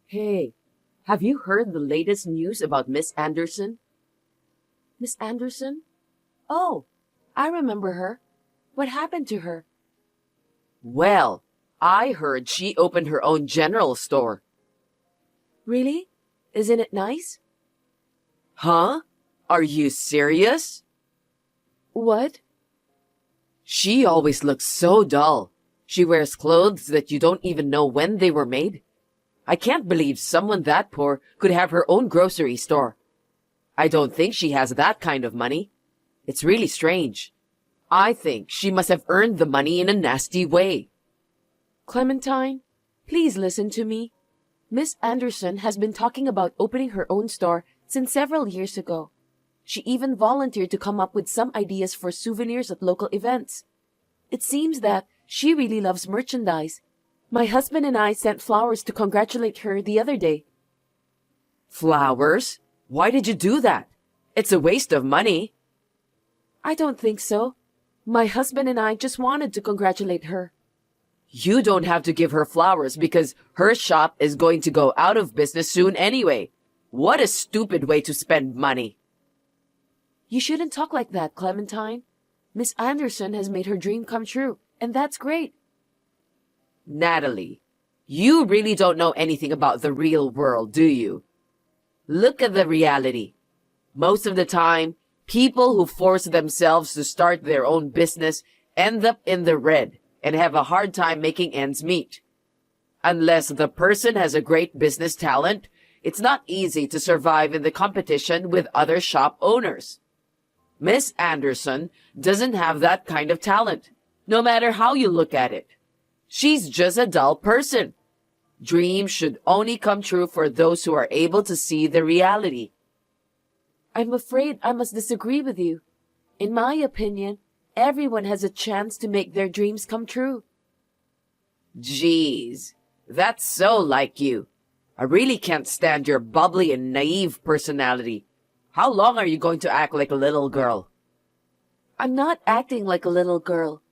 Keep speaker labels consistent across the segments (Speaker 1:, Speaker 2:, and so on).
Speaker 1: Hey, have you heard the latest news about Miss Anderson? Miss Anderson? Oh, I remember her. What happened to her? Well, I heard she opened her own general store. Really? Isn't it nice? Huh? Are you serious? What? She always looks so dull. She wears clothes that you don't even know when they were made. I can't believe someone that poor could have her own grocery store. I don't think she has that kind of money. It's really strange. I think she must have earned the money in a nasty way. Clementine, please listen to me. Miss Anderson has been talking about opening her own store since several years ago. She even volunteered to come up with some ideas for souvenirs at local events. It seems that she really loves merchandise. My husband and I sent flowers to congratulate her the other day. Flowers? Why did you do that? It's a waste of money. I don't think so. My husband and I just wanted to congratulate her. You don't have to give her flowers because her shop is going to go out of business soon anyway. What a stupid way to spend money. You shouldn't talk like that, Clementine. Miss Anderson has made her dream come true, and that's great. Natalie, you really don't know anything about the real world, do you? Look at the reality. Most of the time, people who force themselves to start their own business end up in the red and have a hard time making ends meet. Unless the person has a great business talent, it's not easy to survive in the competition with other shop owners. Miss Anderson doesn't have that kind of talent, no matter how you look at it. She's just a dull person. Dreams should only come true for those who are able to see the reality. I'm afraid I must disagree with you. In my opinion, everyone has a chance to make their dreams come true. Jeez, that's so like you. I really can't stand your bubbly and naive personality. How long are you going to act like a little girl? I'm not acting like a little girl.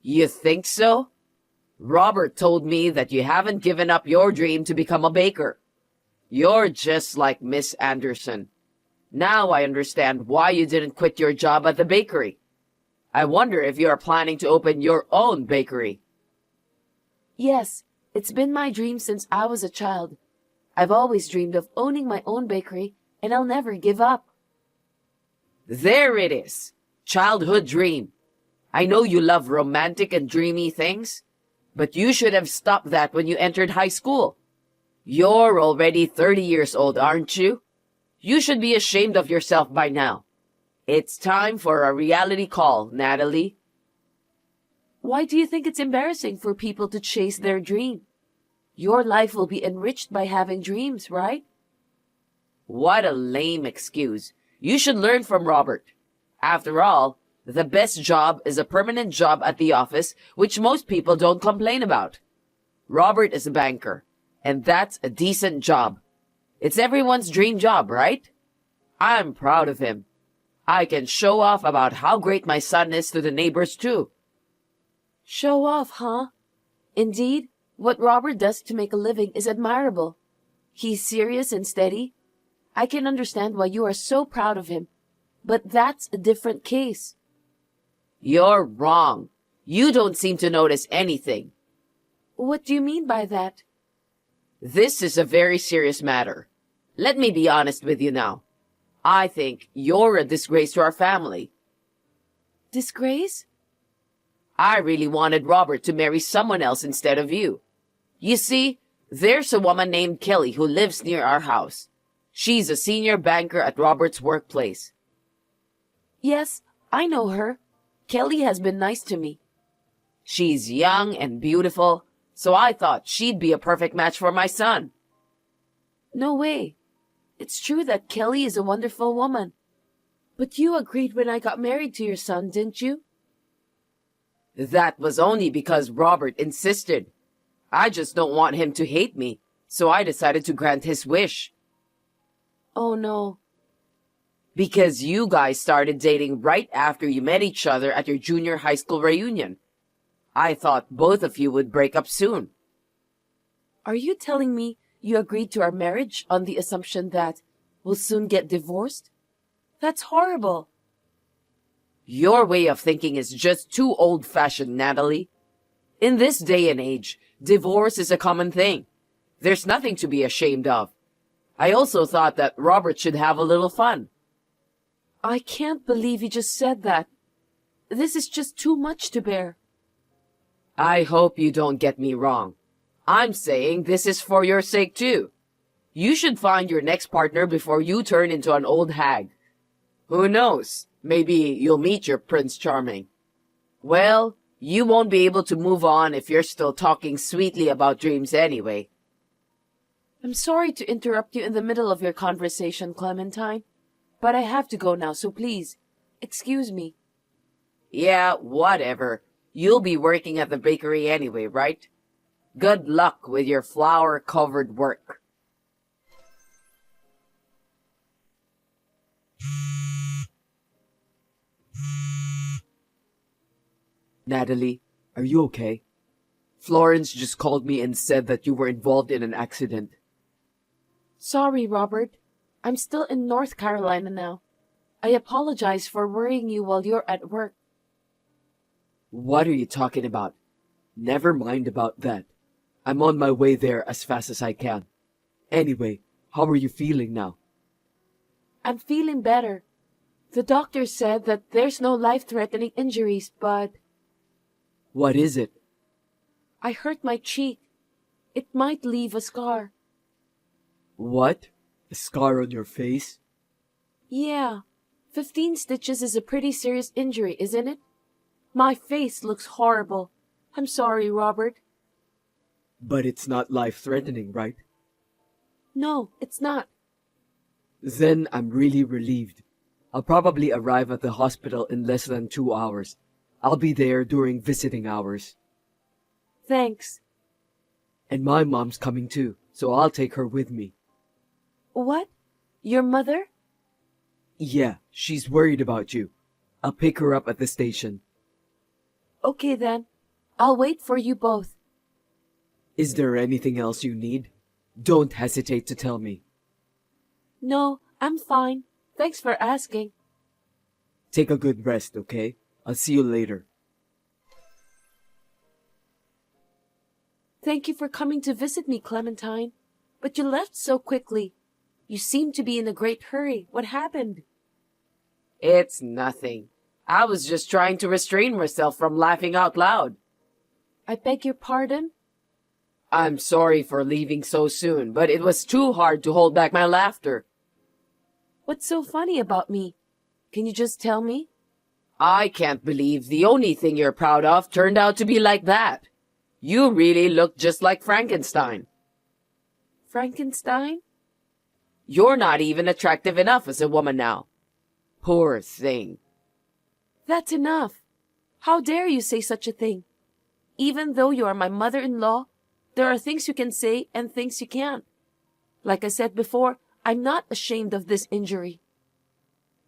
Speaker 1: You think so? Robert told me that you haven't given up your dream to become a baker. You're just like Miss Anderson. Now I understand why you didn't quit your job at the bakery. I wonder if you are planning to open your own bakery. Yes, it's been my dream since I was a child. I've always dreamed of owning my own bakery, and I'll never give up. There it is. Childhood dream. I know you love romantic and dreamy things, but you should have stopped that when you entered high school. You're already 30 years old, aren't you? You should be ashamed of yourself by now. It's time for a reality call, Natalie. Why do you think it's embarrassing for people to chase their dream? Your life will be enriched by having dreams, right? What a lame excuse. You should learn from Robert. After all, the best job is a permanent job at the office, which most people don't complain about. Robert is a banker, and that's a decent job. It's everyone's dream job, right? I'm proud of him. I can show off about how great my son is to the neighbors, too. Show off, huh? Indeed, what Robert does to make a living is admirable. He's serious and steady. I can understand why you are so proud of him, but that's a different case. You're wrong. You don't seem to notice anything. What do you mean by that? This is a very serious matter. Let me be honest with you now. I think you're a disgrace to our family. Disgrace? I really wanted Robert to marry someone else instead of you. You see, there's a woman named Kelly who lives near our house. She's a senior banker at Robert's workplace. Yes, I know her. Kelly has been nice to me. She's young and beautiful, so I thought she'd be a perfect match for my son. No way. It's true that Kelly is a wonderful woman. But you agreed when I got married to your son, didn't you? That was only because Robert insisted. I just don't want him to hate me, so I decided to grant his wish. Oh no. Because you guys started dating right after you met each other at your junior high school reunion. I thought both of you would break up soon. Are you telling me You agreed to our marriage on the assumption that we'll soon get divorced? That's horrible. Your way of thinking is just too old-fashioned, Natalie. In this day and age, divorce is a common thing. There's nothing to be ashamed of. I also thought that Robert should have a little fun. I can't believe you just said that. This is just too much to bear. I hope you don't get me wrong. I'm saying this is for your sake too. You should find your next partner before you turn into an old hag. Who knows? Maybe you'll meet your Prince Charming. Well, you won't be able to move on if you're still talking sweetly about dreams anyway. I'm sorry to interrupt you in the middle of your conversation, Clementine, but I have to go now, so please, excuse me. Yeah, whatever. You'll be working at the bakery anyway, right? Good luck with your flour-covered work. Natalie, are you okay? Florence just called me and said that you were involved in an accident. Sorry, Robert. I'm still in North Carolina now. I apologize for worrying you while you're at work. What are you talking about? Never mind about that. I'm on my way there as fast as I can. Anyway, how are you feeling now? I'm feeling better. The doctor said that there's no life-threatening injuries, but... What is it? I hurt my cheek. It might leave a scar. What? A scar on your face? Yeah. 15 stitches is a pretty serious injury, isn't it? My face looks horrible. I'm sorry, Robert. But it's not life-threatening, right? No, it's not. Then I'm really relieved. I'll probably arrive at the hospital in less than 2 hours. I'll be there during visiting hours. Thanks. And my mom's coming too, so I'll take her with me. What? Your mother? Yeah, she's worried about you. I'll pick her up at the station. Okay then. I'll wait for you both. Is there anything else you need? Don't hesitate to tell me. No, I'm fine. Thanks for asking. Take a good rest, okay? I'll see you later. Thank you for coming to visit me, Clementine. But you left so quickly. You seem to be in a great hurry. What happened? It's nothing. I was just trying to restrain myself from laughing out loud. I beg your pardon? I'm sorry for leaving so soon, but it was too hard to hold back my laughter. What's so funny about me? Can you just tell me? I can't believe the only thing you're proud of turned out to be like that. You really look just like Frankenstein. Frankenstein? You're not even attractive enough as a woman now. Poor thing. That's enough. How dare you say such a thing? Even though you are my mother-in-law, there are things you can say and things you can't. Like I said before, I'm not ashamed of this injury.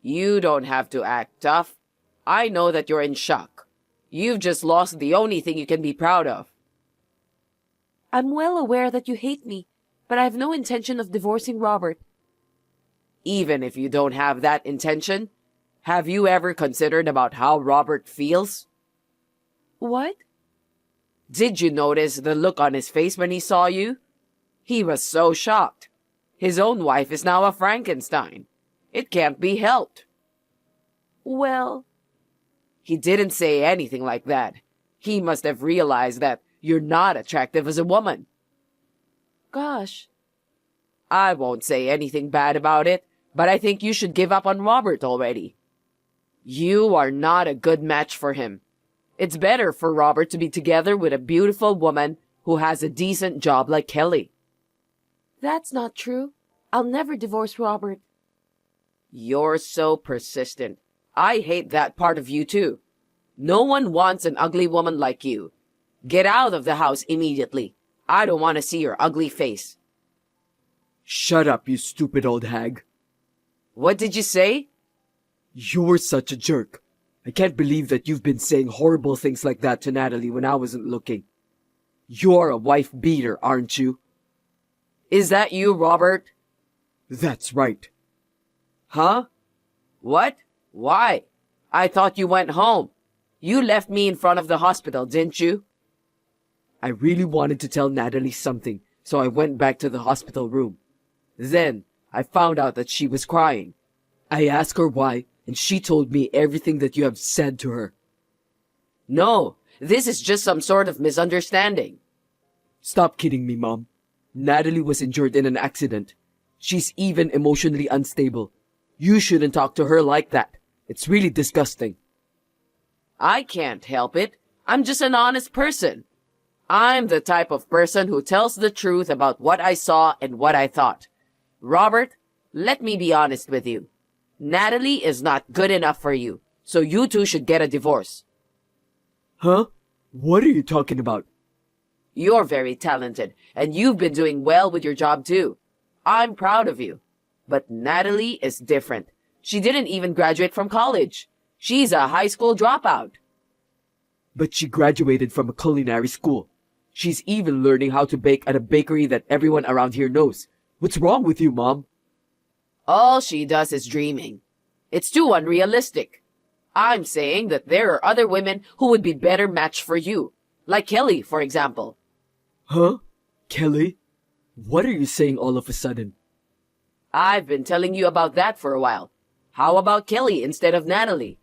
Speaker 1: You don't have to act tough. I know that you're in shock. You've just lost the only thing you can be proud of. I'm well aware that you hate me, but I have no intention of divorcing Robert. Even if you don't have that intention, have you ever considered about how Robert feels? What? Did you notice the look on his face when he saw you? He was so shocked. His own wife is now a Frankenstein. It can't be helped. Well... He didn't say anything like that. He must have realized that you're not attractive as a woman. Gosh. I won't say anything bad about it, but I think you should give up on Robert already. You are not a good match for him. It's better for Robert to be together with a beautiful woman who has a decent job like Kelly. That's not true. I'll never divorce Robert. You're so persistent. I hate that part of you too. No one wants an ugly woman like you. Get out of the house immediately. I don't want to see your ugly face. Shut up, you stupid old hag. What did you say? You're such a jerk. I can't believe that you've been saying horrible things like that to Natalie when I wasn't looking. You're a wife-beater, aren't you? Is that you, Robert?
Speaker 2: That's right.
Speaker 1: Huh? What? Why? I thought you went home. You left me in front of the hospital, didn't you?
Speaker 2: I really wanted to tell Natalie something, so I went back to the hospital room. Then, I found out that she was crying. I asked her why, and she told me everything that you have said to her.
Speaker 1: No, this is just some sort of misunderstanding.
Speaker 2: Stop kidding me, Mom. Natalie was injured in an accident. She's even emotionally unstable. You shouldn't talk to her like that. It's really disgusting.
Speaker 1: I can't help it. I'm just an honest person. I'm the type of person who tells the truth about what I saw and what I thought. Robert, let me be honest with you. Natalie is not good enough for you, so you two should get a divorce.
Speaker 2: Huh? What are you talking about?
Speaker 1: You're very talented, and you've been doing well with your job too. I'm proud of you. But Natalie is different. She didn't even graduate from college. She's a high school dropout.
Speaker 2: But she graduated from a culinary school. She's even learning how to bake at a bakery that everyone around here knows. What's wrong with you, Mom?
Speaker 1: All she does is dreaming. It's too unrealistic. I'm saying that there are other women who would be better matched for you. Like Kelly, for example.
Speaker 2: Huh? Kelly? What are you saying all of a sudden?
Speaker 1: I've been telling you about that for a while. How about Kelly instead of Natalie?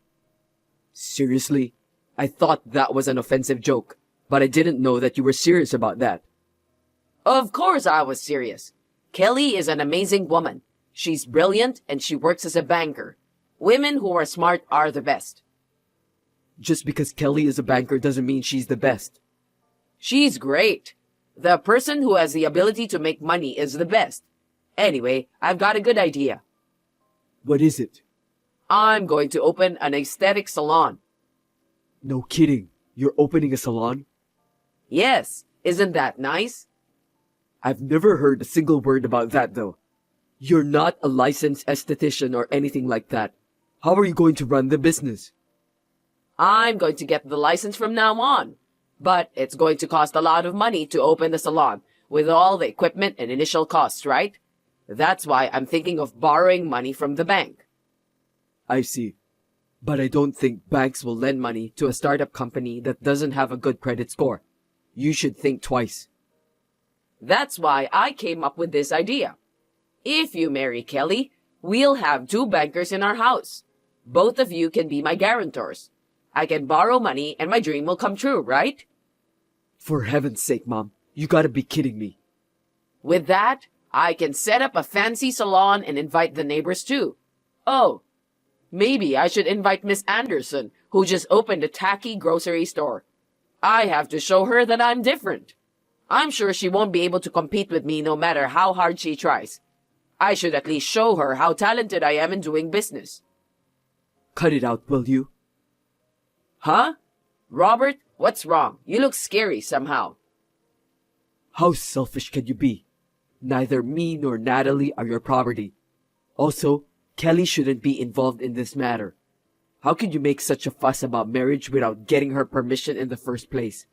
Speaker 2: Seriously? I thought that was an offensive joke, but I didn't know that you were serious about that.
Speaker 1: Of course I was serious. Kelly is an amazing woman. She's brilliant and she works as a banker. Women who are smart are the best.
Speaker 2: Just because Kelly is a banker doesn't mean she's the best.
Speaker 1: She's great. The person who has the ability to make money is the best. Anyway, I've got a good idea.
Speaker 2: What is it?
Speaker 1: I'm going to open an aesthetic salon.
Speaker 2: No kidding. You're opening a salon?
Speaker 1: Yes, isn't that nice?
Speaker 2: I've never heard a single word about that though. You're not a licensed esthetician or anything like that. How are you going to run the business?
Speaker 1: I'm going to get the license from now on. But it's going to cost a lot of money to open the salon, with all the equipment and initial costs, right? That's why I'm thinking of borrowing money from the bank.
Speaker 2: I see. But I don't think banks will lend money to a startup company that doesn't have a good credit score. You should think twice.
Speaker 1: That's why I came up with this idea. If you marry Kelly, we'll have 2 bankers in our house. Both of you can be my guarantors. I can borrow money and my dream will come true, right?
Speaker 2: For heaven's sake, Mom. You gotta be kidding me.
Speaker 1: With that, I can set up a fancy salon and invite the neighbors too. Oh, maybe I should invite Miss Anderson, who just opened a tacky grocery store. I have to show her that I'm different. I'm sure she won't be able to compete with me no matter how hard she tries. I should at least show her how talented I am in doing business.
Speaker 2: Cut it out, will you?
Speaker 1: Huh? Robert, what's wrong? You look scary somehow.
Speaker 2: How selfish can you be? Neither me nor Natalie are your property. Also, Kelly shouldn't be involved in this matter. How could you make such a fuss about marriage without getting her permission in the first place?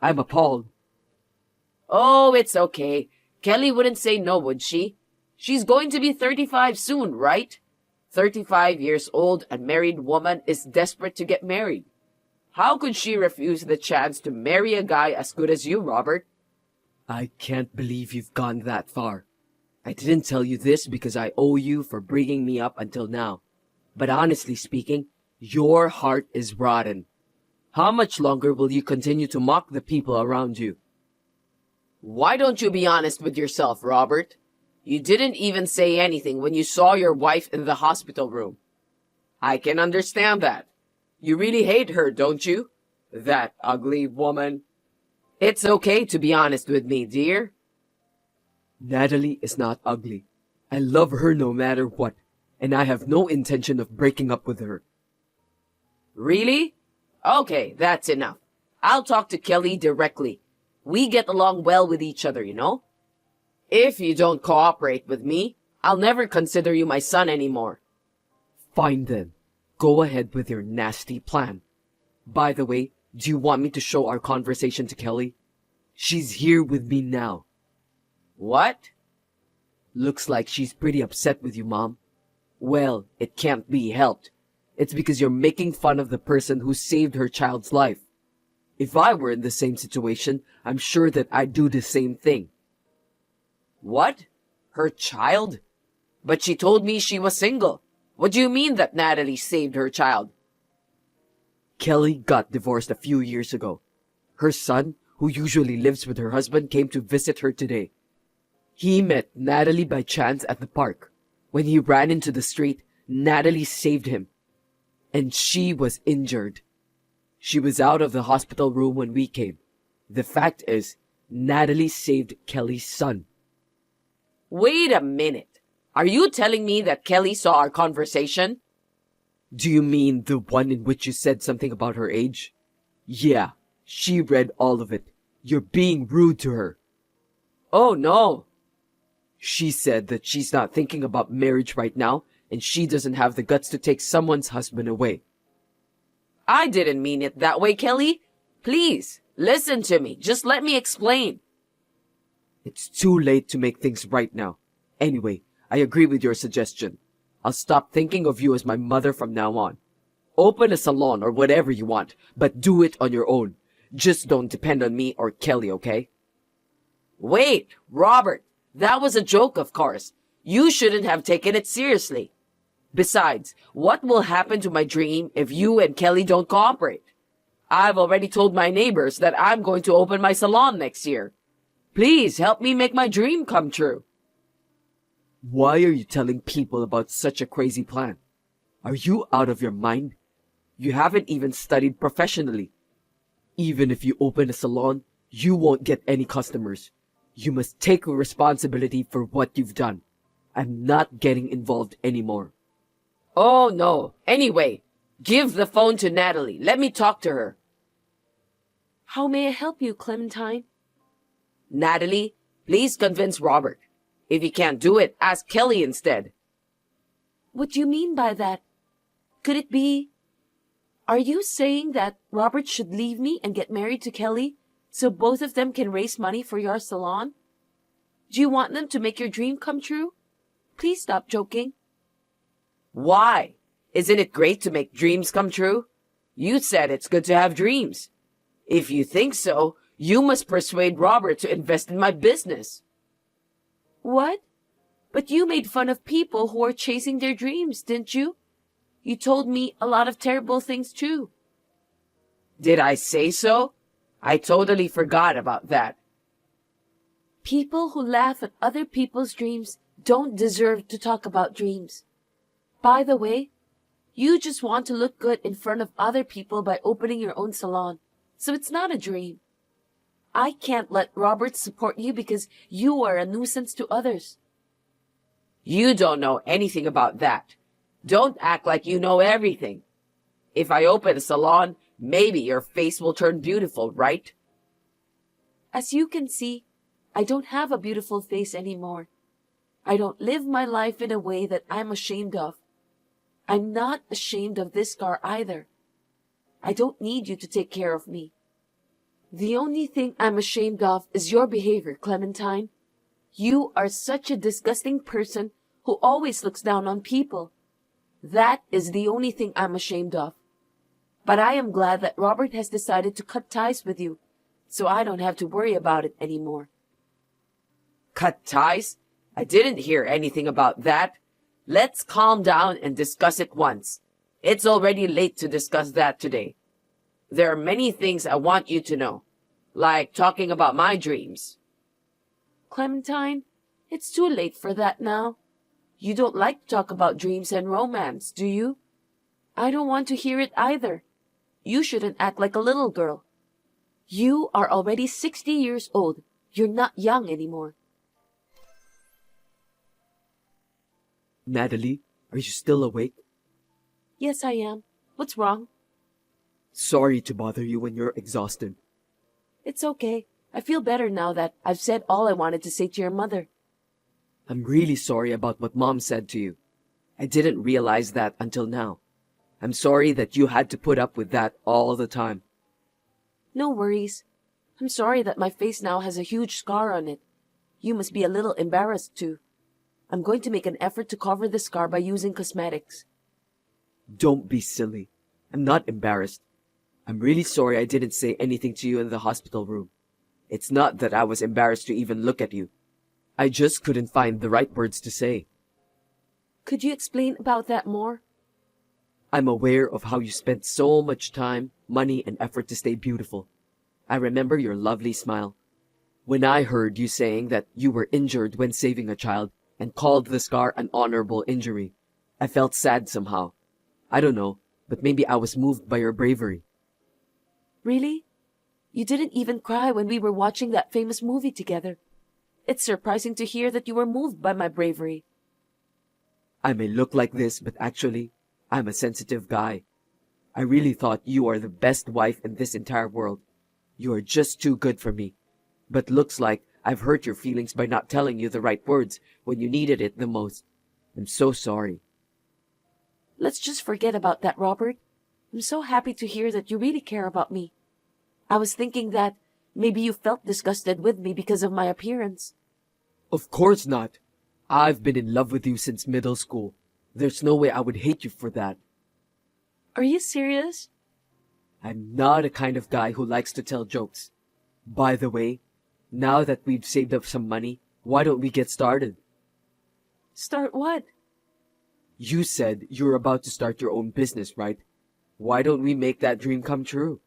Speaker 2: I'm appalled.
Speaker 1: Oh, it's okay. Kelly wouldn't say no, would she? She's going to be 35 soon, right? 35 years old, a married woman is desperate to get married. How could she refuse the chance to marry a guy as good as you, Robert?
Speaker 2: I can't believe you've gone that far. I didn't tell you this because I owe you for bringing me up until now. But honestly speaking, your heart is rotten. How much longer will you continue to mock the people around you?
Speaker 1: Why don't you be honest with yourself, Robert? You didn't even say anything when you saw your wife in the hospital room. I can understand that. You really hate her, don't you? That ugly woman. It's okay to be honest with me, dear.
Speaker 2: Natalie is not ugly. I love her no matter what, and I have no intention of breaking up with her.
Speaker 1: Really? Okay, that's enough. I'll talk to Kelly directly. We get along well with each other, you know? If you don't cooperate with me, I'll never consider you my son anymore.
Speaker 2: Fine then. Go ahead with your nasty plan. By the way, do you want me to show our conversation to Kelly? She's here with me now.
Speaker 1: What?
Speaker 2: Looks like she's pretty upset with you, Mom. Well, it can't be helped. It's because you're making fun of the person who saved her child's life. If I were in the same situation, I'm sure that I'd do the same thing.
Speaker 1: What? Her child? But she told me she was single. What do you mean that Natalie saved her child?
Speaker 2: Kelly got divorced a few years ago. Her son, who usually lives with her husband, came to visit her today. He met Natalie by chance at the park. When he ran into the street, Natalie saved him. And she was injured. She was out of the hospital room when we came. The fact is, Natalie saved Kelly's son.
Speaker 1: Wait a minute. Are you telling me that Kelly saw our conversation?
Speaker 2: Do you mean the one in which you said something about her age? Yeah, she read all of it. You're being rude to her.
Speaker 1: Oh no.
Speaker 2: She said that she's not thinking about marriage right now, and she doesn't have the guts to take someone's husband away.
Speaker 1: I didn't mean it that way, Kelly. Please, listen to me. Just let me explain.
Speaker 2: It's too late to make things right now. Anyway, I agree with your suggestion. I'll stop thinking of you as my mother from now on. Open a salon or whatever you want, but do it on your own. Just don't depend on me or Kelly, okay?
Speaker 1: Wait, Robert. That was a joke, of course. You shouldn't have taken it seriously. Besides, what will happen to my dream if you and Kelly don't cooperate? I've already told my neighbors that I'm going to open my salon next year. Please help me make my dream come true.
Speaker 2: Why are you telling people about such a crazy plan? Are you out of your mind? You haven't even studied professionally. Even if you open a salon, you won't get any customers. You must take responsibility for what you've done. I'm not getting involved anymore.
Speaker 1: Oh no. Anyway, give the phone to Natalie. Let me talk to her.
Speaker 3: How may I help you, Clementine?
Speaker 1: Natalie, please convince Robert. If he can't do it, ask Kelly instead.
Speaker 3: What do you mean by that? Could it be... Are you saying that Robert should leave me and get married to Kelly so both of them can raise money for your salon? Do you want them to make your dream come true? Please stop joking.
Speaker 1: Why? Isn't it great to make dreams come true? You said it's good to have dreams. If you think so, you must persuade Robert to invest in my business.
Speaker 3: What? But you made fun of people who are chasing their dreams, didn't you? You told me a lot of terrible things too.
Speaker 1: Did I say so? I totally forgot about that.
Speaker 3: People who laugh at other people's dreams don't deserve to talk about dreams. By the way, you just want to look good in front of other people by opening your own salon, so it's not a dream. I can't let Robert support you because you are a nuisance to others.
Speaker 1: You don't know anything about that. Don't act like you know everything. If I open a salon, maybe your face will turn beautiful, right?
Speaker 3: As you can see, I don't have a beautiful face anymore. I don't live my life in a way that I'm ashamed of. I'm not ashamed of this scar either. I don't need you to take care of me. The only thing I'm ashamed of is your behavior, Clementine. You are such a disgusting person who always looks down on people. That is the only thing I'm ashamed of. But I am glad that Robert has decided to cut ties with you, so I don't have to worry about it anymore.
Speaker 1: Cut ties? I didn't hear anything about that. Let's calm down and discuss it once. It's already late to discuss that today. There are many things I want you to know, like talking about my dreams.
Speaker 3: Clementine, it's too late for that now. You don't like to talk about dreams and romance, do you? I don't want to hear it either. You shouldn't act like a little girl. You are already 60 years old. You're not young anymore.
Speaker 2: Natalie, are you still awake?
Speaker 3: Yes, I am. What's wrong?
Speaker 2: Sorry to bother you when you're exhausted.
Speaker 3: It's okay. I feel better now that I've said all I wanted to say to your mother.
Speaker 2: I'm really sorry about what Mom said to you. I didn't realize that until now. I'm sorry that you had to put up with that all the time.
Speaker 3: No worries. I'm sorry that my face now has a huge scar on it. You must be a little embarrassed too. I'm going to make an effort to cover the scar by using cosmetics.
Speaker 2: Don't be silly. I'm not embarrassed. I'm really sorry I didn't say anything to you in the hospital room. It's not that I was embarrassed to even look at you. I just couldn't find the right words to say.
Speaker 3: Could you explain about that more?
Speaker 2: I'm aware of how you spent so much time, money, and effort to stay beautiful. I remember your lovely smile. When I heard you saying that you were injured when saving a child and called the scar an honorable injury, I felt sad somehow. I don't know, but maybe I was moved by your bravery.
Speaker 3: Really? You didn't even cry when we were watching that famous movie together. It's surprising to hear that you were moved by my bravery.
Speaker 2: I may look like this, but actually, I'm a sensitive guy. I really thought you are the best wife in this entire world. You are just too good for me. But looks like I've hurt your feelings by not telling you the right words when you needed it the most. I'm so sorry.
Speaker 3: Let's just forget about that, Robert. I'm so happy to hear that you really care about me. I was thinking that maybe you felt disgusted with me because of my appearance.
Speaker 2: Of course not. I've been in love with you since middle school. There's no way I would hate you for that.
Speaker 3: Are you serious?
Speaker 2: I'm not a kind of guy who likes to tell jokes. By the way, now that we've saved up some money, why don't we get started?
Speaker 3: Start what?
Speaker 2: You said you're about to start your own business, right? Why don't we make that dream come true?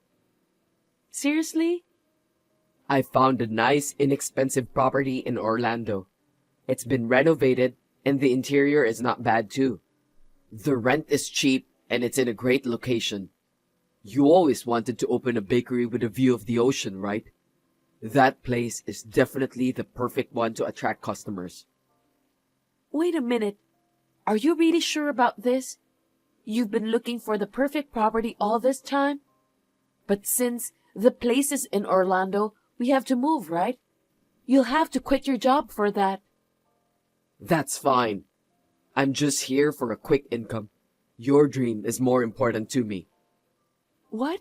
Speaker 3: Seriously?
Speaker 2: I found a nice, inexpensive property in Orlando. It's been renovated, and the interior is not bad too. The rent is cheap, and it's in a great location. You always wanted to open a bakery with a view of the ocean, right? That place is definitely the perfect one to attract customers.
Speaker 3: Wait a minute. Are you really sure about this? You've been looking for the perfect property all this time? But since the place is in Orlando, we have to move, right? You'll have to quit your job for that.
Speaker 2: That's fine. I'm just here for a quick income. Your dream is more important to me.
Speaker 3: What?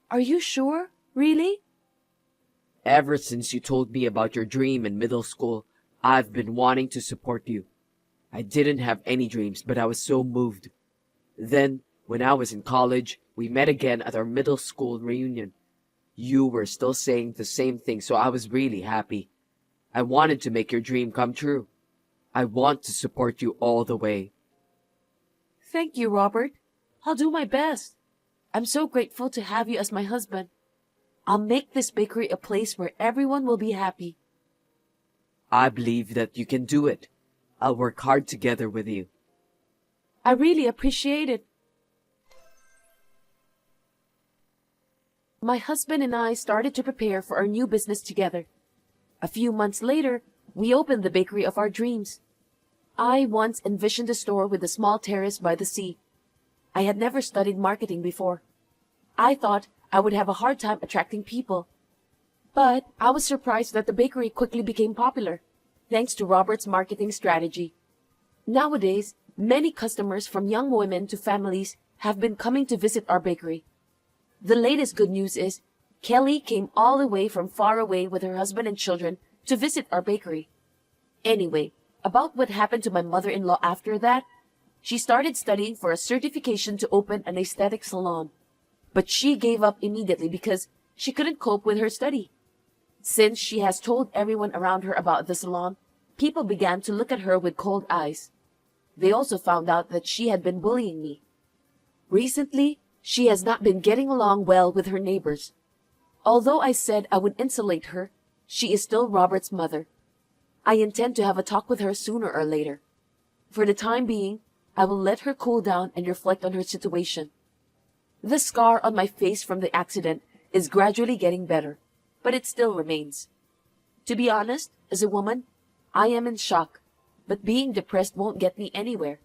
Speaker 3: Are you sure? Really?
Speaker 2: Ever since you told me about your dream in middle school, I've been wanting to support you. I didn't have any dreams, but I was so moved. Then, when I was in college, we met again at our middle school reunion. You were still saying the same thing, so I was really happy. I wanted to make your dream come true. I want to support you all the way.
Speaker 3: Thank you, Robert. I'll do my best. I'm so grateful to have you as my husband. I'll make this bakery a place where everyone will be happy.
Speaker 2: I believe that you can do it. I'll work hard together with you.
Speaker 3: I really appreciate it. My husband and I started to prepare for our new business together. A few months later, we opened the bakery of our dreams. I once envisioned a store with a small terrace by the sea. I had never studied marketing before. I thought I would have a hard time attracting people. But I was surprised that the bakery quickly became popular, thanks to Robert's marketing strategy. Nowadays, many customers from young women to families have been coming to visit our bakery. The latest good news is Kelly came all the way from far away with her husband and children to visit our bakery. Anyway, about what happened to my mother-in-law after that, she started studying for a certification to open an aesthetic salon. But she gave up immediately because she couldn't cope with her study. Since she has told everyone around her about the salon, people began to look at her with cold eyes. They also found out that she had been bullying me. Recently, she has not been getting along well with her neighbors. Although I said I would insulate her, she is still Robert's mother. I intend to have a talk with her sooner or later. For the time being, I will let her cool down and reflect on her situation. The scar on my face from the accident is gradually getting better, but it still remains. To be honest, as a woman, I am in shock, but being depressed won't get me anywhere.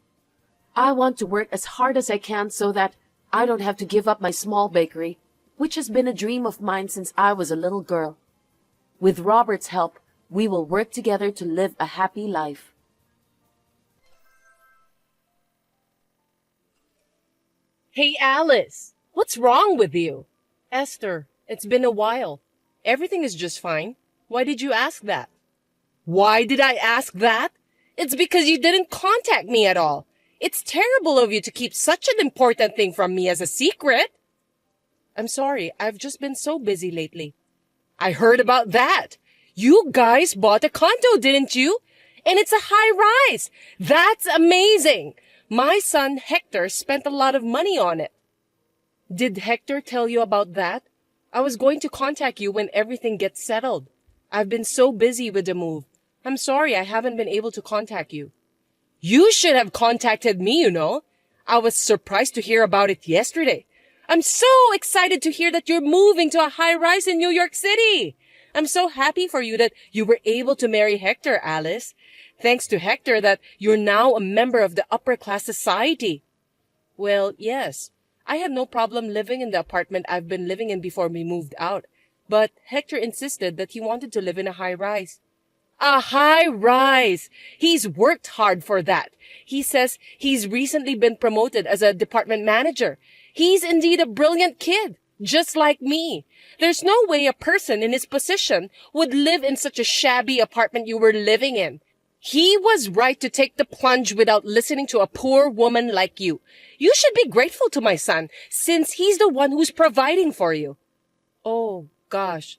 Speaker 3: I want to work as hard as I can so that I don't have to give up my small bakery, which has been a dream of mine since I was a little girl. With Robert's help, we will work together to live a happy life.
Speaker 4: Hey, Alice, what's wrong with you? Esther, it's been a while. Everything is just fine. Why did you ask that? Why did I ask that? It's because you didn't contact me at all. It's terrible of you to keep such an important thing from me as a secret. I'm sorry, I've just been so busy lately. I heard about that. You guys bought a condo, didn't you? And it's a high rise. That's amazing. My son Hector spent a lot of money on it. Did Hector tell you about that? I was going to contact you when everything gets settled. I've been so busy with the move. I'm sorry I haven't been able to contact you. You should have contacted me, you know. I was surprised to hear about it yesterday. I'm so excited to hear that you're moving to a high-rise in New York City. I'm so happy for you that you were able to marry Hector, Alice. Thanks to Hector that you're now a member of the upper-class society. Well, yes. I had no problem living in the apartment I've been living in before we moved out. But Hector insisted that he wanted to live in a high-rise. A high-rise! He's worked hard for that. He says he's recently been promoted as a department manager. He's indeed a brilliant kid, just like me. There's no way a person in his position would live in such a shabby apartment you were living in. He was right to take the plunge without listening to a poor woman like you. You should be grateful to my son, since he's the one who's providing for you. Oh, gosh.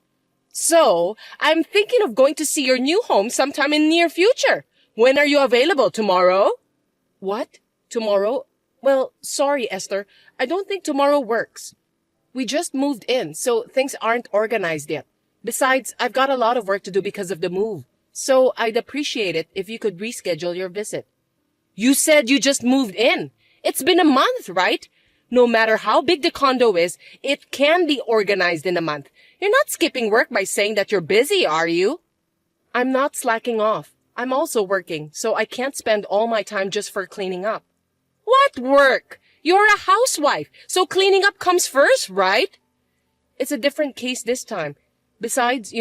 Speaker 4: So, I'm thinking of going to see your new home sometime in the near future. When are you available? Tomorrow? What? Tomorrow? Well, sorry, Esther. I don't think tomorrow works. We just moved in, so things aren't organized yet. Besides, I've got a lot of work to do because of the move. So I'd appreciate it if you could reschedule your visit. You said you just moved in. It's been a month, right? No matter how big the condo is, it can be organized in a month. You're not skipping work by saying that you're busy, are you? I'm not slacking off. I'm also working, so I can't spend all my time just for cleaning up. What work? You're a housewife, so cleaning up comes first, right? It's a different case this time. Besides,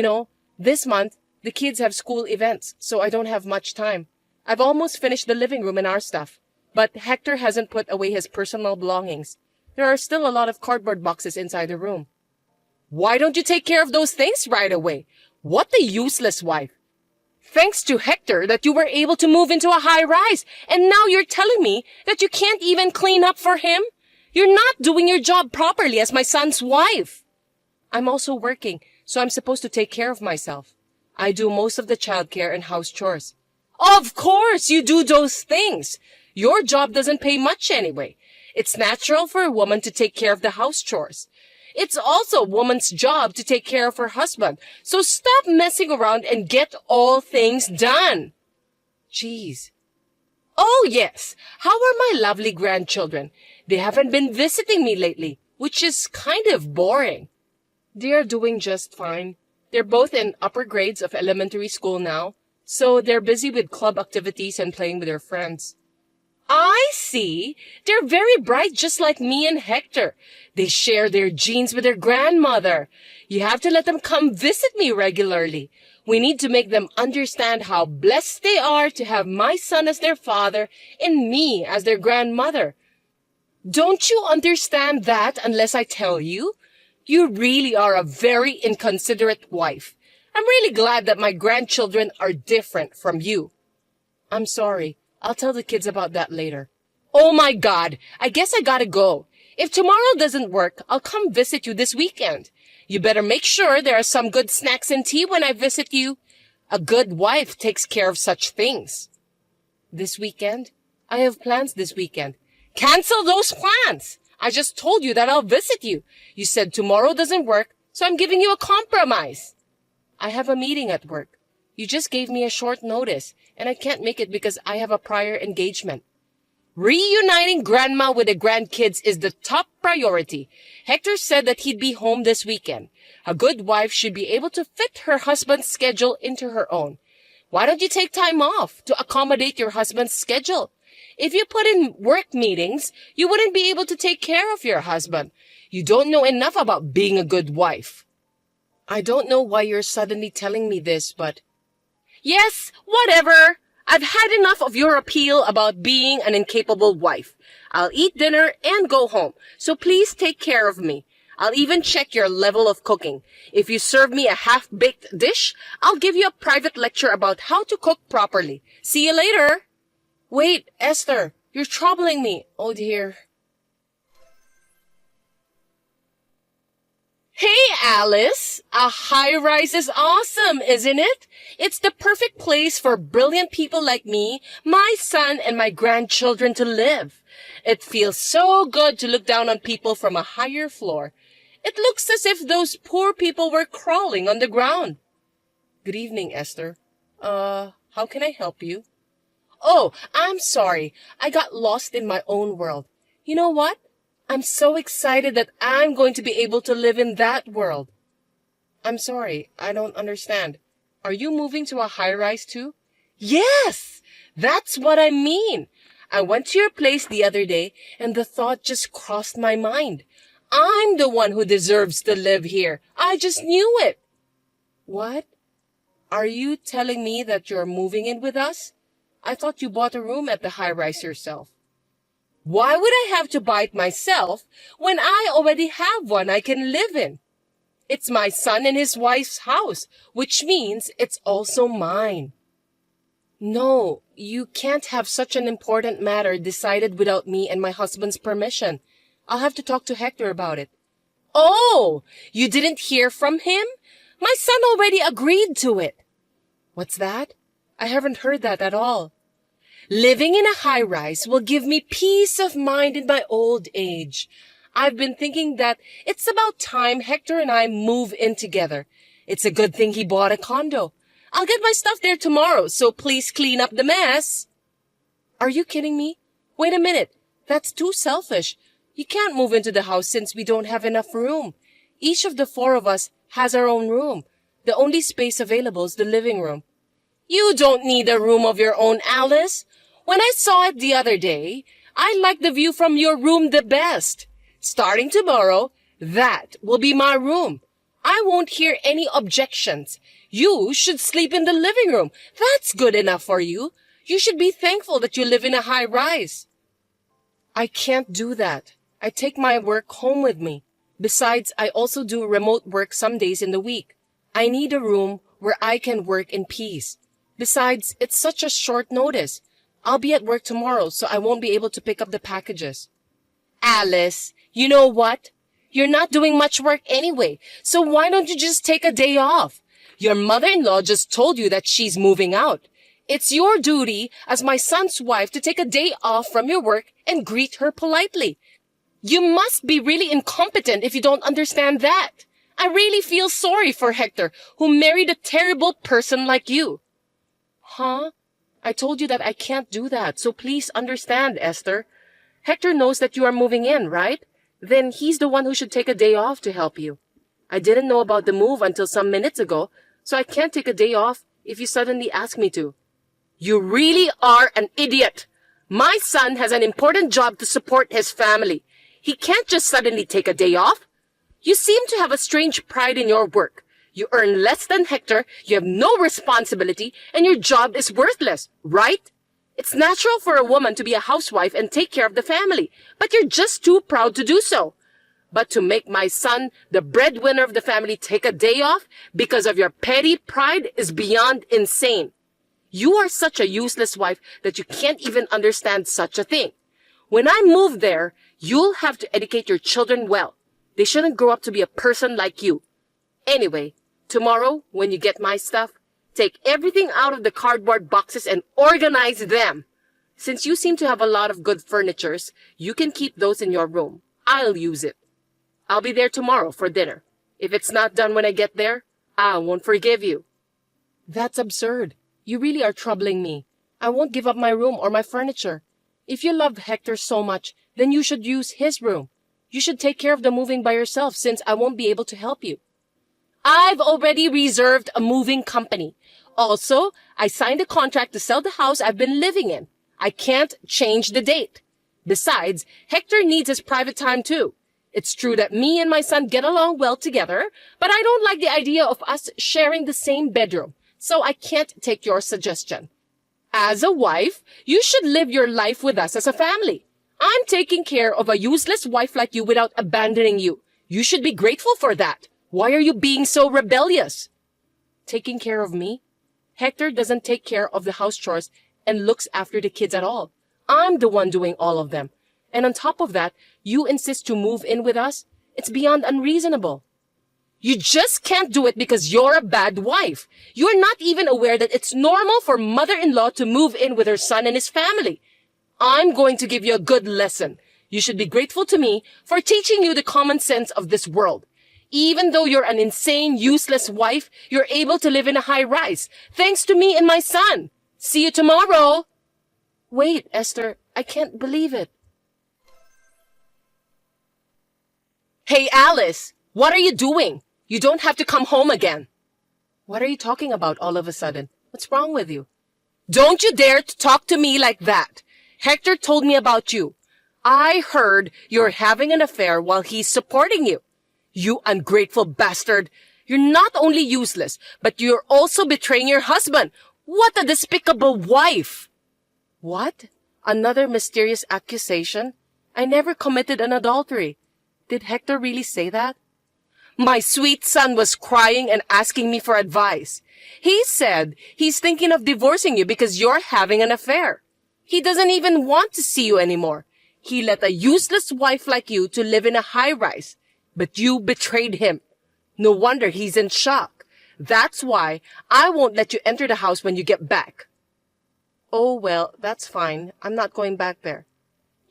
Speaker 4: this month, the kids have school events, so I don't have much time. I've almost finished the living room and our stuff. But Hector hasn't put away his personal belongings. There are still a lot of cardboard boxes inside the room. Why don't you take care of those things right away? What a useless wife. Thanks to Hector that you were able to move into a high rise, and now you're telling me that you can't even clean up for him? You're not doing your job properly as my son's wife. I'm also working, so I'm supposed to take care of myself. I do most of the childcare and house chores. Of course you do those things. Your job doesn't pay much anyway. It's natural for a woman to take care of the house chores. It's also a woman's job to take care of her husband. So stop messing around and get all things done. Jeez. Oh, yes. How are my lovely grandchildren? They haven't been visiting me lately, which is kind of boring. They are doing just fine. They're both in upper grades of elementary school now, so they're busy with club activities and playing with their friends. I see. They're very bright, just like me and Hector. They share their genes with their grandmother. You have to let them come visit me regularly. We need to make them understand how blessed they are to have my son as their father and me as their grandmother. Don't you understand that unless I tell you? You really are a very inconsiderate wife. I'm really glad that my grandchildren are different from you. I'm sorry. I'll tell the kids about that later. Oh my God, I guess I gotta go. If tomorrow doesn't work, I'll come visit you this weekend. You better make sure there are some good snacks and tea when I visit you. A good wife takes care of such things. This weekend? I have plans this weekend. Cancel those plans. I just told you that I'll visit you. You said tomorrow doesn't work, so I'm giving you a compromise. I have a meeting at work. You just gave me a short notice, and I can't make it because I have a prior engagement. Reuniting Grandma with the grandkids is the top priority. Hector said that he'd be home this weekend. A good wife should be able to fit her husband's schedule into her own. Why don't you take time off to accommodate your husband's schedule? If you put in work meetings, you wouldn't be able to take care of your husband. You don't know enough about being a good wife. I don't know why you're suddenly telling me this, but... Yes, whatever. I've had enough of your appeal about being an incapable wife. I'll eat dinner and go home, so please take care of me. I'll even check your level of cooking. If you serve me a half-baked dish, I'll give you a private lecture about how to cook properly. See you later. Wait, Esther, you're troubling me. Oh dear. Hey, Alice! A high-rise is awesome, isn't it? It's the perfect place for brilliant people like me, my son, and my grandchildren to live. It feels so good to look down on people from a higher floor. It looks as if those poor people were crawling on the ground. Good evening, Esther. How can I help you? Oh, I'm sorry. I got lost in my own world. You know what? I'm so excited that I'm going to be able to live in that world. I'm sorry, I don't understand. Are you moving to a high-rise too? Yes, that's what I mean. I went to your place the other day and the thought just crossed my mind. I'm the one who deserves to live here. I just knew it. What? Are you telling me that you're moving in with us? I thought you bought a room at the high-rise yourself. Why would I have to buy it myself when I already have one I can live in? It's my son and his wife's house, which means it's also mine. No, you can't have such an important matter decided without me and my husband's permission. I'll have to talk to Hector about it. Oh, you didn't hear from him? My son already agreed to it. What's that? I haven't heard that at all. Living in a high-rise will give me peace of mind in my old age. I've been thinking that it's about time Hector and I move in together. It's a good thing he bought a condo. I'll get my stuff there tomorrow, so please clean up the mess. Are you kidding me? Wait a minute. That's too selfish. You can't move into the house since we don't have enough room. Each of the four of us has our own room. The only space available is the living room. You don't need a room of your own, Alice. When I saw it the other day, I like the view from your room the best. Starting tomorrow, that will be my room. I won't hear any objections. You should sleep in the living room. That's good enough for you. You should be thankful that you live in a high rise. I can't do that. I take my work home with me. Besides, I also do remote work some days in the week. I need a room where I can work in peace. Besides, it's such a short notice. I'll be at work tomorrow, so I won't be able to pick up the packages. Alice, you know what? You're not doing much work anyway, so why don't you just take a day off? Your mother-in-law just told you that she's moving out. It's your duty as my son's wife to take a day off from your work and greet her politely. You must be really incompetent if you don't understand that. I really feel sorry for Hector, who married a terrible person like you. Huh? I told you that I can't do that, so please understand, Esther. Hector knows that you are moving in, right? Then he's the one who should take a day off to help you. I didn't know about the move until some minutes ago, so I can't take a day off if you suddenly ask me to. You really are an idiot. My son has an important job to support his family. He can't just suddenly take a day off. You seem to have a strange pride in your work. You earn less than Hector, you have no responsibility, and your job is worthless, right? It's natural for a woman to be a housewife and take care of the family, but you're just too proud to do so. But to make my son, the breadwinner of the family, take a day off because of your petty pride is beyond insane. You are such a useless wife that you can't even understand such a thing. When I move there, you'll have to educate your children well. They shouldn't grow up to be a person like you. Anyway, tomorrow, when you get my stuff, take everything out of the cardboard boxes and organize them. Since you seem to have a lot of good furnitures, you can keep those in your room. I'll use it. I'll be there tomorrow for dinner. If it's not done when I get there, I won't forgive you. That's absurd. You really are troubling me. I won't give up my room or my furniture. If you love Hector so much, then you should use his room. You should take care of the moving by yourself since I won't be able to help you. I've already reserved a moving company. Also, I signed a contract to sell the house I've been living in. I can't change the date. Besides, Hector needs his private time too. It's true that me and my son get along well together, but I don't like the idea of us sharing the same bedroom, so I can't take your suggestion. As a wife, you should live your life with us as a family. I'm taking care of a useless wife like you without abandoning you. You should be grateful for that. Why are you being so rebellious? Taking care of me? Hector doesn't take care of the house chores and looks after the kids at all. I'm the one doing all of them. And on top of that, you insist to move in with us? It's beyond unreasonable. You just can't do it because you're a bad wife. You're not even aware that it's normal for mother-in-law to move in with her son and his family. I'm going to give you a good lesson. You should be grateful to me for teaching you the common sense of this world. Even though you're an insane, useless wife, you're able to live in a high-rise, thanks to me and my son. See you tomorrow. Wait, Esther, I can't believe it. Hey, Alice, what are you doing? You don't have to come home again. What are you talking about all of a sudden? What's wrong with you? Don't you dare to talk to me like that. Hector told me about you. I heard you're having an affair while he's supporting you. You ungrateful bastard. You're not only useless, but you're also betraying your husband. What a despicable wife. What? Another mysterious accusation? I never committed an adultery. Did Hector really say that? My sweet son was crying and asking me for advice. He said he's thinking of divorcing you because you're having an affair. He doesn't even want to see you anymore. He let a useless wife like you to live in a high-rise. But you betrayed him. No wonder he's in shock. That's why I won't let you enter the house when you get back. Oh, well, that's fine. I'm not going back there.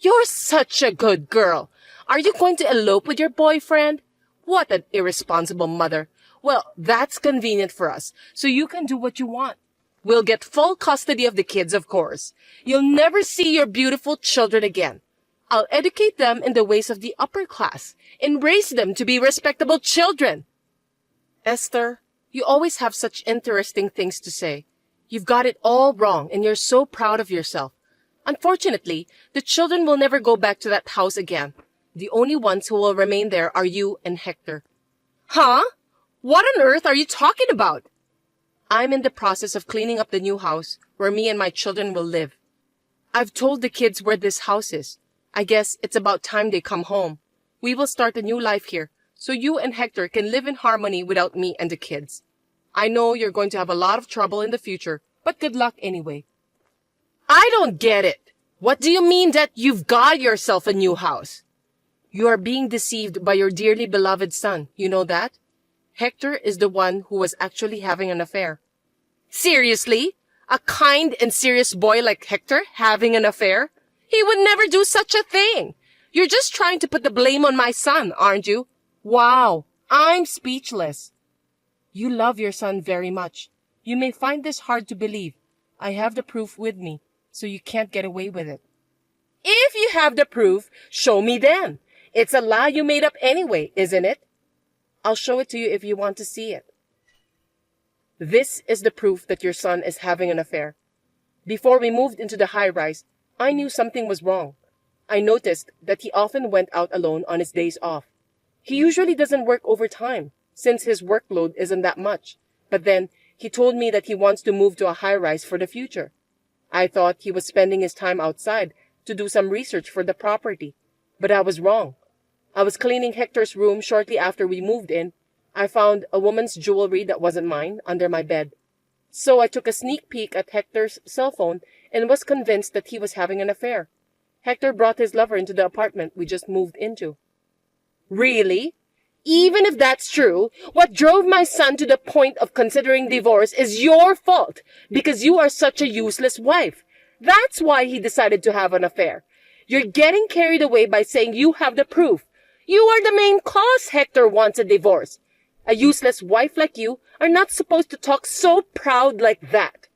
Speaker 4: You're such a good girl. Are you going to elope with your boyfriend? What an irresponsible mother. Well, that's convenient for us, so you can do what you want. We'll get full custody of the kids, of course. You'll never see your beautiful children again. I'll educate them in the ways of the upper class and raise them to be respectable children. Esther, you always have such interesting things to say. You've got it all wrong and you're so proud of yourself. Unfortunately, the children will never go back to that house again. The only ones who will remain there are you and Hector. Huh? What on earth are you talking about? I'm in the process of cleaning up the new house where me and my children will live. I've told the kids where this house is. I guess it's about time they come home. We will start a new life here, so you and Hector can live in harmony without me and the kids. I know you're going to have a lot of trouble in the future, but good luck anyway. I don't get it. What do you mean that you've got yourself a new house? You are being deceived by your dearly beloved son. You know that? Hector is the one who was actually having an affair. Seriously? A kind and serious boy like Hector having an affair? He would never do such a thing. You're just trying to put the blame on my son, aren't you? Wow, I'm speechless. You love your son very much. You may find this hard to believe. I have the proof with me, so you can't get away with it. If you have the proof, show me then. It's a lie you made up anyway, isn't it? I'll show it to you if you want to see it. This is the proof that your son is having an affair. Before we moved into the high-rise, I knew something was wrong. I noticed that he often went out alone on his days off. He usually doesn't work overtime, since his workload isn't that much. But then, he told me that he wants to move to a high-rise for the future. I thought he was spending his time outside to do some research for the property. But I was wrong. I was cleaning Hector's room shortly after we moved in. I found a woman's jewelry that wasn't mine under my bed. So I took a sneak peek at Hector's cell phone and was convinced that he was having an affair. Hector brought his lover into the apartment we just moved into. Really? Even if that's true, what drove my son to the point of considering divorce is your fault because you are such a useless wife. That's why he decided to have an affair. You're getting carried away by saying you have the proof. You are the main cause Hector wants a divorce. A useless wife like you are not supposed to talk so proud like that.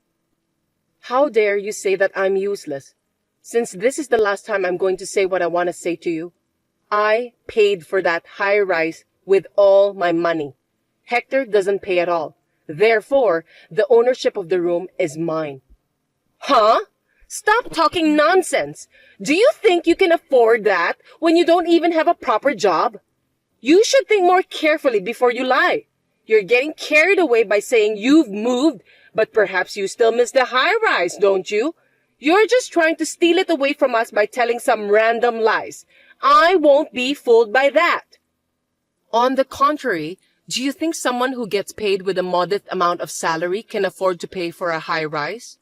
Speaker 4: How dare you say that I'm useless? Since this is the last time I'm going to say what I want to say to you, I paid for that high-rise with all my money. Hector doesn't pay at all. Therefore, the ownership of the room is mine. Huh? Stop talking nonsense. Do you think you can afford that when you don't even have a proper job? You should think more carefully before you lie. You're getting carried away by saying you've moved, but perhaps you still miss the high-rise, don't you? You're just trying to steal it away from us by telling some random lies. I won't be fooled by that. On the contrary, do you think someone who gets paid with a modest amount of salary can afford to pay for a high rise?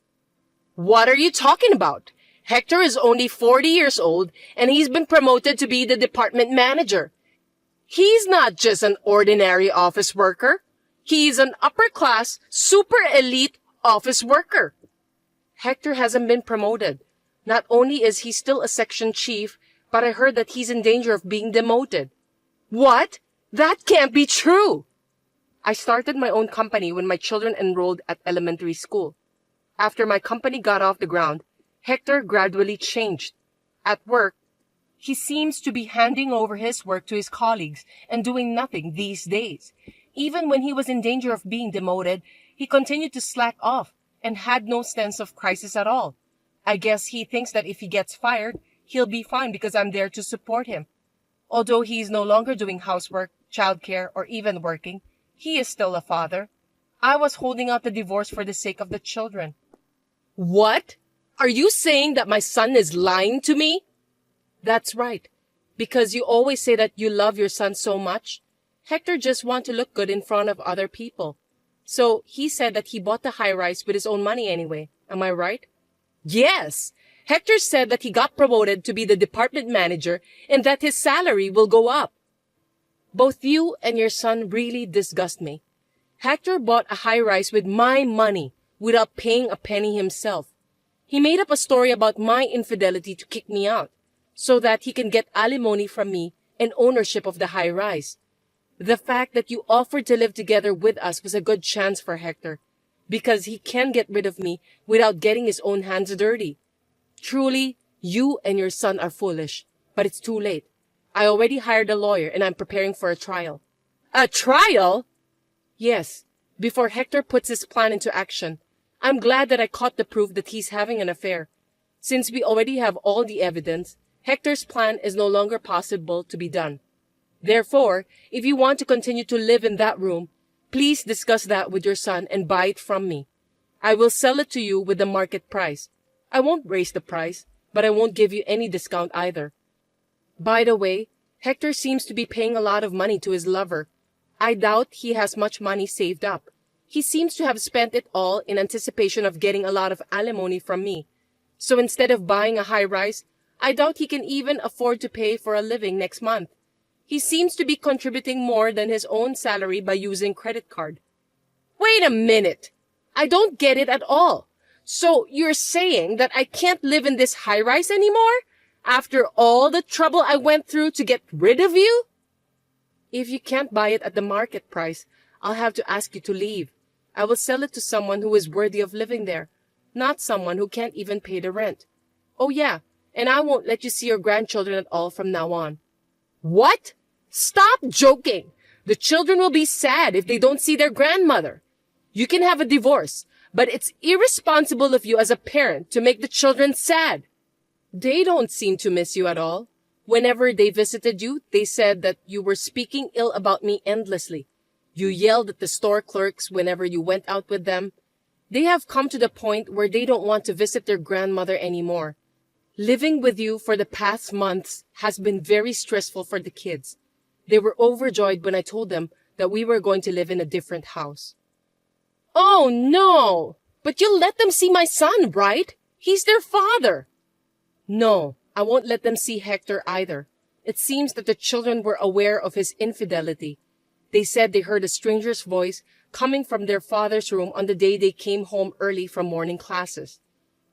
Speaker 4: What are you talking about? Hector is only 40 years old and he's been promoted to be the department manager. He's not just an ordinary office worker. He's an upper-class, super elite office worker. Hector hasn't been promoted. Not only is he still a section chief, but I heard that he's in danger of being demoted. What? That can't be true! I started my own company when my children enrolled at elementary school. After my company got off the ground, Hector gradually changed. At work, he seems to be handing over his work to his colleagues and doing nothing these days. Even when he was in danger of being demoted, he continued to slack off and had no sense of crisis at all. I guess he thinks that if he gets fired, he'll be fine because I'm there to support him. Although he is no longer doing housework, childcare, or even working, he is still a father. I was holding out the divorce for the sake of the children. What? Are you saying that my son is lying to me? That's right. Because you always say that you love your son so much. Hector just wants to look good in front of other people. So he said that he bought the high-rise with his own money anyway. Am I right? Yes. Hector said that he got promoted to be the department manager and that his salary will go up. Both you and your son really disgust me. Hector bought a high-rise with my money without paying a penny himself. He made up a story about my infidelity to kick me out so that he can get alimony from me and ownership of the high-rise. The fact that you offered to live together with us was a good chance for Hector because he can get rid of me without getting his own hands dirty. Truly, you and your son are foolish, but it's too late. I already hired a lawyer and I'm preparing for a trial. A trial? Yes, before Hector puts his plan into action. I'm glad that I caught the proof that he's having an affair. Since we already have all the evidence, Hector's plan is no longer possible to be done. Therefore, if you want to continue to live in that room, please discuss that with your son and buy it from me. I will sell it to you with the market price. I won't raise the price, but I won't give you any discount either. By the way, Hector seems to be paying a lot of money to his lover. I doubt he has much money saved up. He seems to have spent it all in anticipation of getting a lot of alimony from me. So instead of buying a high-rise, I doubt he can even afford to pay for a living next month. He seems to be contributing more than his own salary by using credit card. Wait a minute! I don't get it at all. So you're saying that I can't live in this high-rise anymore? After all the trouble I went through to get rid of you? If you can't buy it at the market price, I'll have to ask you to leave. I will sell it to someone who is worthy of living there, not someone who can't even pay the rent. Oh yeah, and I won't let you see your grandchildren at all from now on. What? Stop joking! The children will be sad if they don't see their grandmother. You can have a divorce, but it's irresponsible of you as a parent to make the children sad. They don't seem to miss you at all. Whenever they visited you, they said that you were speaking ill about me endlessly. You yelled at the store clerks whenever you went out with them. They have come to the point where they don't want to visit their grandmother anymore. Living with you for the past months has been very stressful for the kids. They were overjoyed when I told them that we were going to live in a different house. Oh no! But you'll let them see my son, right? He's their father. No, I won't let them see Hector either. It seems that the children were aware of his infidelity. They said they heard a stranger's voice coming from their father's room on the day they came home early from morning classes.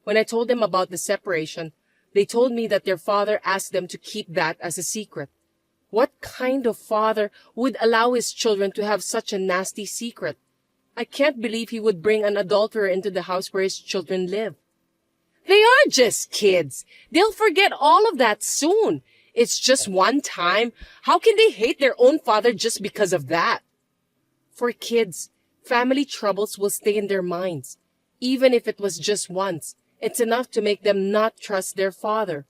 Speaker 4: When I told them about the separation, they told me that their father asked them to keep that as a secret. What kind of father would allow his children to have such a nasty secret? I can't believe he would bring an adulterer into the house where his children live. They are just kids. They'll forget all of that soon. It's just one time. How can they hate their own father just because of that? For kids, family troubles will stay in their minds. Even if it was just once, it's enough to make them not trust their father.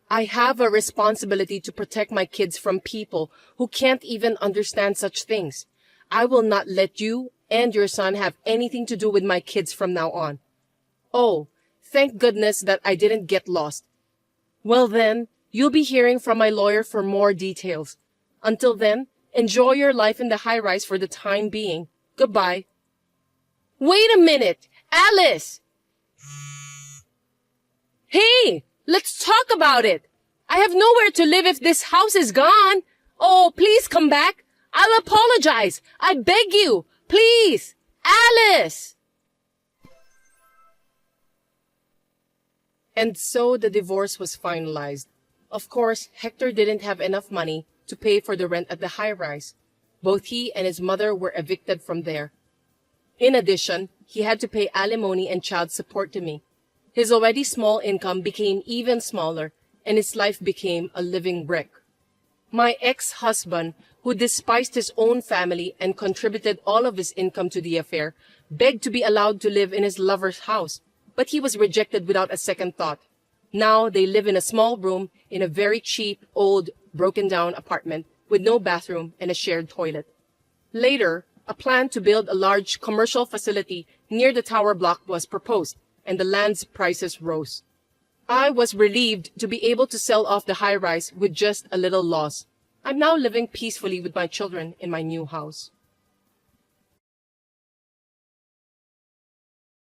Speaker 4: I have a responsibility to protect my kids from people who can't even understand such things. I will not let you and your son have anything to do with my kids from now on. Oh, thank goodness that I didn't get lost. Well then, you'll be hearing from my lawyer for more details. Until then, Enjoy your life in the high-rise for the time being. Goodbye. Wait a minute! Alice! Hey! Let's talk about it! I have nowhere to live if this house is gone. Oh, please come back. I'll apologize. I beg you. Please. Alice! And so the divorce was finalized. Of course, Hector didn't have enough money to pay for the rent at the high-rise. Both he and his mother were evicted from there. In addition, he had to pay alimony and child support to me. His already small income became even smaller, and his life became a living brick. My ex-husband, who despised his own family and contributed all of his income to the affair, begged to be allowed to live in his lover's house, but he was rejected without a second thought. Now they live in a small room in a very cheap, old, broken-down apartment with no bathroom and a shared toilet. Later, a plan to build a large commercial facility near the tower block was proposed, and the land's prices rose. I was relieved to be able to sell off the high-rise with just a little loss. I'm now living peacefully with my children in my new house.